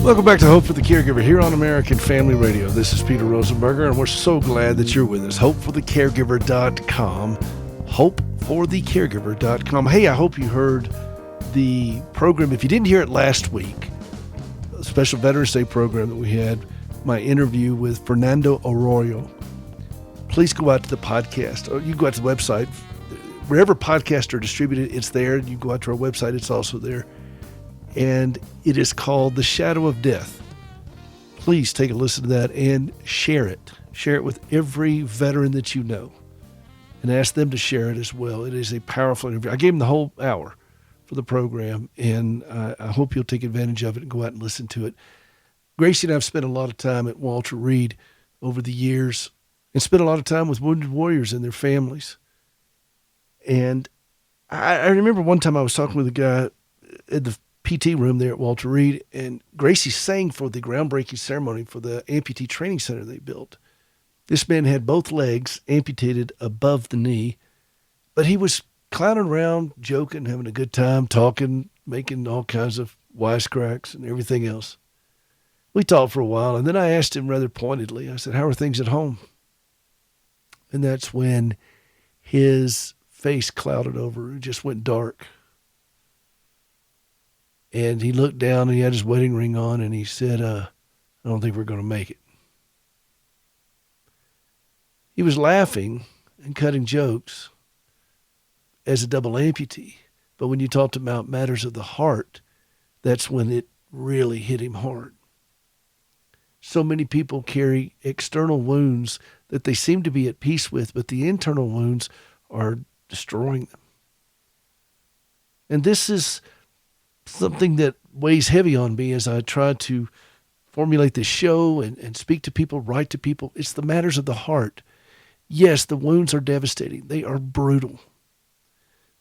Welcome back to Hope for the Caregiver here on American Family Radio. This is Peter Rosenberger, and we're so glad that you're with us. HopeForTheCaregiver.com. HopeForTheCaregiver.com. Hey, I hope you heard the program. If you didn't hear it last week, a special Veterans Day program that we had, my interview with Fernando Arroyo. Please go out to the podcast, or you can go out to the website. Wherever podcasts are distributed, it's there. You go out to our website, it's also there. And it is called The Shadow of Death. Please take a listen to that and share it. Share it with every veteran that you know and ask them to share it as well. It is a powerful interview. I gave them the whole hour for the program, and I hope you'll take advantage of it and go out and listen to it. Gracie and I have spent a lot of time at Walter Reed over the years and spent a lot of time with wounded warriors and their families. And I remember one time I was talking with a guy at the PT room there at Walter Reed, and Gracie sang for the groundbreaking ceremony for the amputee training center they built. This man had both legs amputated above the knee, but he was clowning around, joking, having a good time, talking, making all kinds of wisecracks and everything else. We talked for a while, and then I asked him rather pointedly, I said, "How are things at home?" And that's when his face clouded over. It just went dark. And he looked down and he had his wedding ring on, and he said, I don't think we're going to make it. He was laughing and cutting jokes as a double amputee. But when you talked about matters of the heart, that's when it really hit him hard. So many people carry external wounds that they seem to be at peace with, but the internal wounds are destroying them. And this is something that weighs heavy on me as I try to formulate this show and speak to people, write to people. It's the matters of the heart. Yes, the wounds are devastating. They are brutal.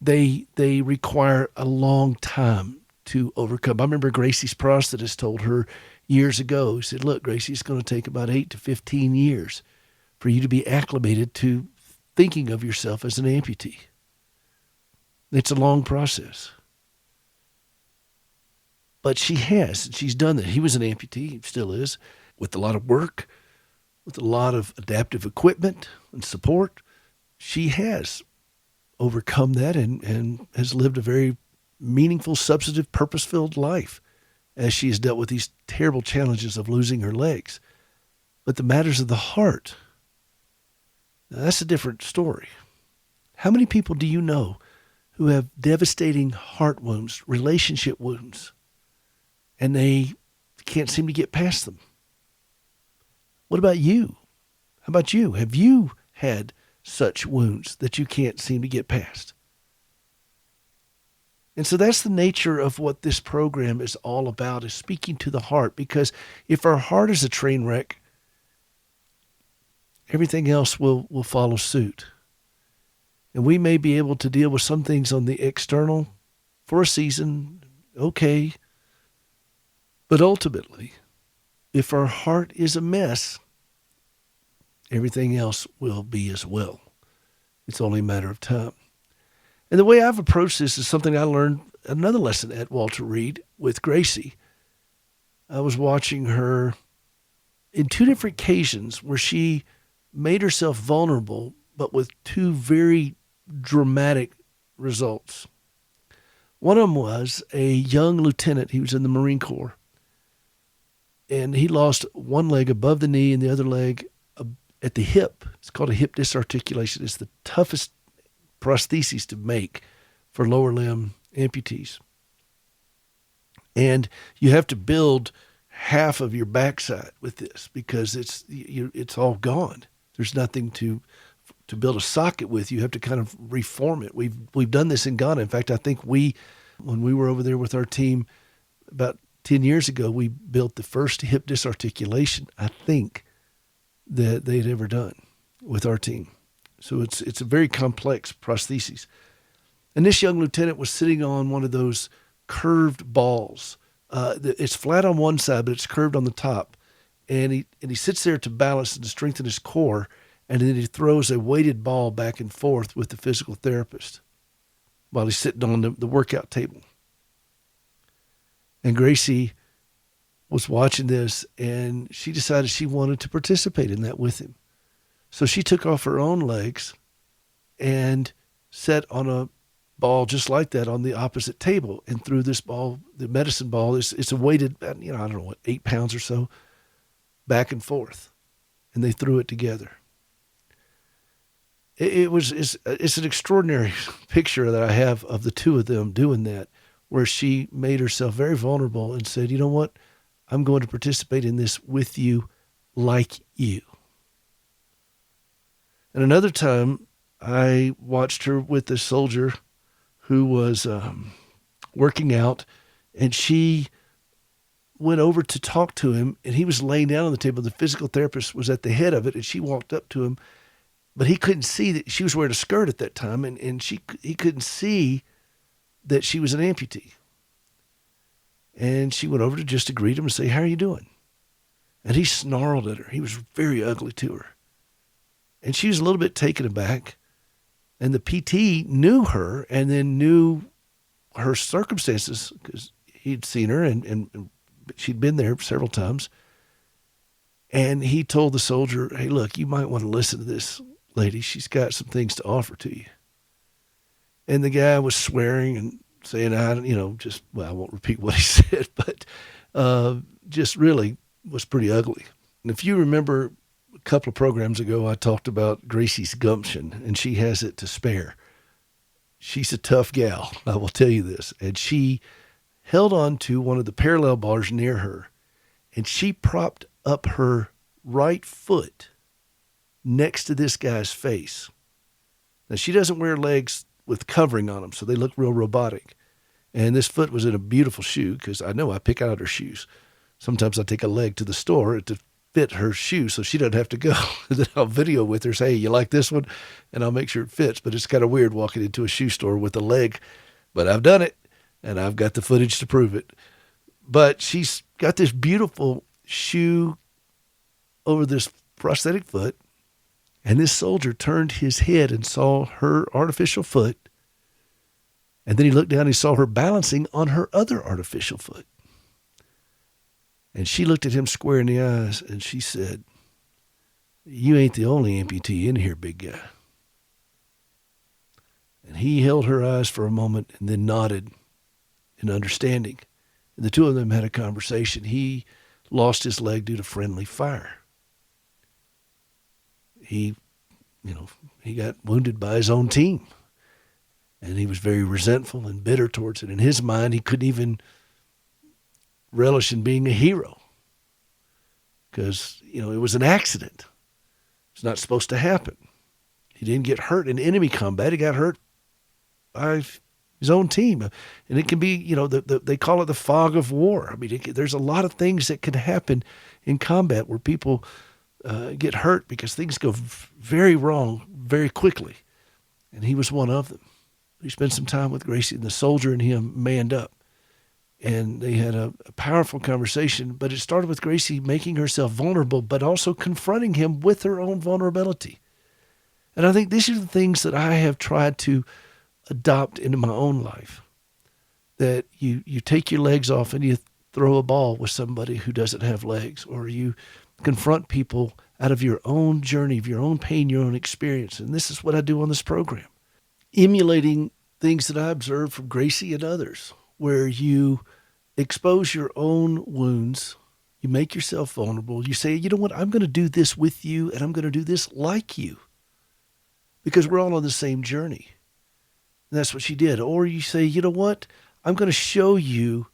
They require a long time to overcome. I remember Gracie's prosthetist told her years ago, he said, "Look, Gracie, it's going to take about 8 to 15 years for you to be acclimated to thinking of yourself as an amputee." It's a long process. But she's done that. He was an amputee, he still is, with a lot of work, with a lot of adaptive equipment and support. She has overcome that and has lived a very meaningful, substantive, purpose-filled life as she has dealt with these terrible challenges of losing her legs. But the matters of the heart, that's a different story. How many people do you know who have devastating heart wounds, relationship wounds, and they can't seem to get past them? What about you? How about you? Have you had such wounds that you can't seem to get past? And so that's the nature of what this program is all about, is speaking to the heart. Because if our heart is a train wreck, everything else will follow suit. And we may be able to deal with some things on the external for a season, okay. But ultimately, if our heart is a mess, everything else will be as well. It's only a matter of time. And the way I've approached this is something I learned, another lesson at Walter Reed with Gracie. I was watching her in 2 different occasions where she made herself vulnerable, but with 2 very dramatic results. One of them was a young lieutenant. He was in the Marine Corps. And he lost one leg above the knee and the other leg at the hip. It's called a hip disarticulation. It's the toughest prosthesis to make for lower limb amputees. And you have to build half of your backside with this because it's all gone. There's nothing to build a socket with. You have to kind of reform it. We've done this in Ghana. In fact, I think when we were over there with our team about 10 years ago, we built the first hip disarticulation, I think, that they'd ever done with our team. So it's a very complex prosthesis. And this young lieutenant was sitting on one of those curved balls. It's flat on one side, but it's curved on the top. And he sits there to balance and to strengthen his core, and then he throws a weighted ball back and forth with the physical therapist while he's sitting on the workout table. And Gracie was watching this, and she decided she wanted to participate in that with him. So she took off her own legs and sat on a ball just like that on the opposite table and threw this ball, the medicine ball, it's a weighted, I don't know what, 8 pounds or so, back and forth. And they threw it together. It's an extraordinary picture that I have of the two of them doing that, where she made herself very vulnerable and said, you know what, I'm going to participate in this with you like you. And another time, I watched her with a soldier who was working out, and she went over to talk to him, and he was laying down on the table. The physical therapist was at the head of it, and she walked up to him, but he couldn't see that she was wearing a skirt at that time, and he couldn't see that she was an amputee. And she went over to just to greet him and say, how are you doing? And he snarled at her. He was very ugly to her. And she was a little bit taken aback. And the PT knew her and then knew her circumstances because he'd seen her and she'd been there several times. And he told the soldier, hey, look, you might want to listen to this lady. She's got some things to offer to you. And the guy was swearing and saying, I won't repeat what he said, but just really was pretty ugly. And if you remember a couple of programs ago, I talked about Gracie's gumption, and she has it to spare. She's a tough gal, I will tell you this. And she held on to one of the parallel bars near her, and she propped up her right foot next to this guy's face. Now, she doesn't wear legs with covering on them, so they look real robotic. And this foot was in a beautiful shoe, because I know I pick out her shoes. Sometimes I take a leg to the store to fit her shoe so she doesn't have to go. Then I'll video with her, say, hey, you like this one? And I'll make sure it fits. But it's kind of weird walking into a shoe store with a leg. But I've done it, and I've got the footage to prove it. But she's got this beautiful shoe over this prosthetic foot. And this soldier turned his head and saw her artificial foot. And then he looked down and he saw her balancing on her other artificial foot. And she looked at him square in the eyes and she said, you ain't the only amputee in here, big guy. And he held her eyes for a moment and then nodded in understanding. And the two of them had a conversation. He lost his leg due to friendly fire. He got wounded by his own team. And he was very resentful and bitter towards it. In his mind, he couldn't even relish in being a hero because, it was an accident. It's not supposed to happen. He didn't get hurt in enemy combat. He got hurt by his own team. And it can be, they call it the fog of war. I mean, there's a lot of things that can happen in combat where people get hurt because things go very wrong very quickly. And he was one of them. He spent some time with Gracie, and the soldier and him manned up. And they had a powerful conversation, but it started with Gracie making herself vulnerable, but also confronting him with her own vulnerability. And I think these are the things that I have tried to adopt into my own life. That you take your legs off and you throw a ball with somebody who doesn't have legs, or you confront people out of your own journey, of your own pain, your own experience. And this is what I do on this program. Emulating things that I observed from Gracie and others, where you expose your own wounds, you make yourself vulnerable, you say, you know what, I'm going to do this with you, and I'm going to do this like you, because we're all on the same journey. And that's what she did. Or you say, you know what, I'm going to show you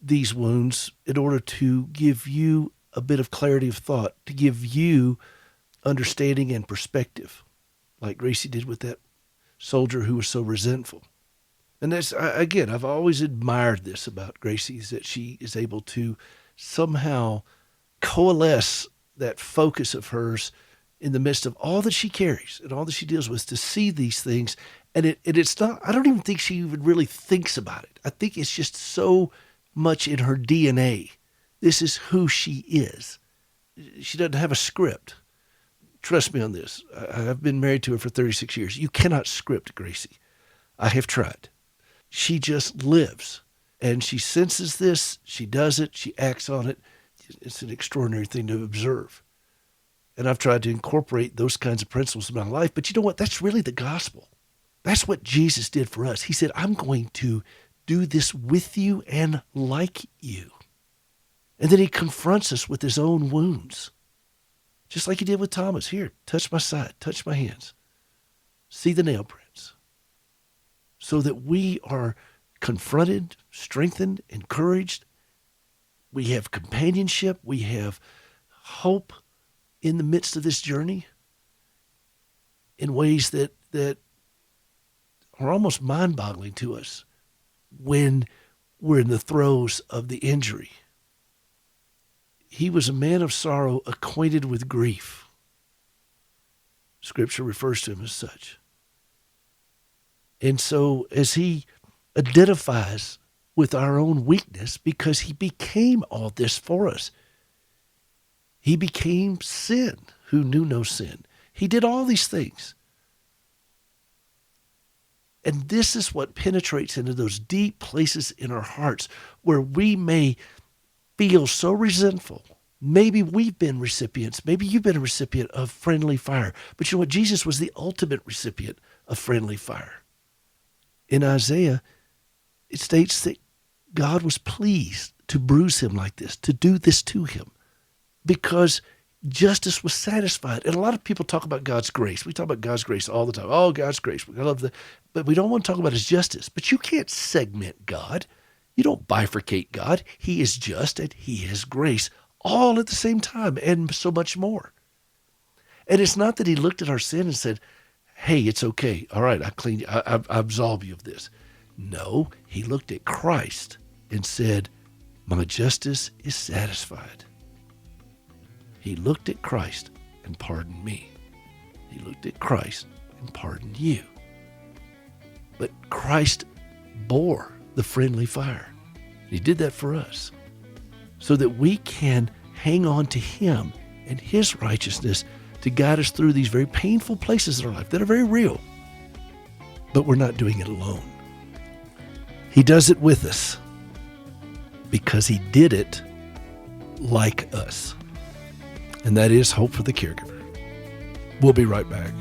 these wounds in order to give you a bit of clarity of thought, to give you understanding and perspective, like Gracie did with that soldier who was so resentful. And that's, again, I've always admired this about Gracie, is that she is able to somehow coalesce that focus of hers in the midst of all that she carries and all that she deals with, to see these things. And it's not, I don't even think she even really thinks about it. I think it's just so much in her DNA. This is who she is. She doesn't have a script. Trust me on this. I've been married to her for 36 years. You cannot script Gracie. I have tried. She just lives. And she senses this, she does it, she acts on it. It's an extraordinary thing to observe. And I've tried to incorporate those kinds of principles in my life. But you know what? That's really the gospel. That's what Jesus did for us. He said, I'm going to do this with you and like you. And then he confronts us with his own wounds. Just like he did with Thomas. Here, touch my side, touch my hands. See the nail prints. So that we are confronted, strengthened, encouraged. We have companionship. We have hope in the midst of this journey in ways that are almost mind-boggling to us when we're in the throes of the injury. He was a man of sorrow, acquainted with grief. Scripture refers to him as such. And so as he identifies with our own weakness, because he became all this for us, he became sin who knew no sin. He did all these things. And this is what penetrates into those deep places in our hearts where we may feel so resentful. Maybe we've been recipients. Maybe you've been a recipient of friendly fire. But you know what? Jesus was the ultimate recipient of friendly fire. In Isaiah, it states that God was pleased to bruise him like this, to do this to him, because justice was satisfied. And a lot of people talk about God's grace. We talk about God's grace all the time. Oh, God's grace. I love that. But we don't want to talk about his justice. But you can't segment God. You don't bifurcate God. He is just and he has grace all at the same time and so much more. And it's not that he looked at our sin and said, hey, it's okay. All right, I absolve you of this. No, he looked at Christ and said, my justice is satisfied. He looked at Christ and pardoned me. He looked at Christ and pardoned you. But Christ bore the friendly fire. He did that for us so that we can hang on to him and his righteousness to guide us through these very painful places in our life that are very real. But we're not doing it alone. He does it with us because he did it like us. And that is hope for the caregiver. We'll be right back.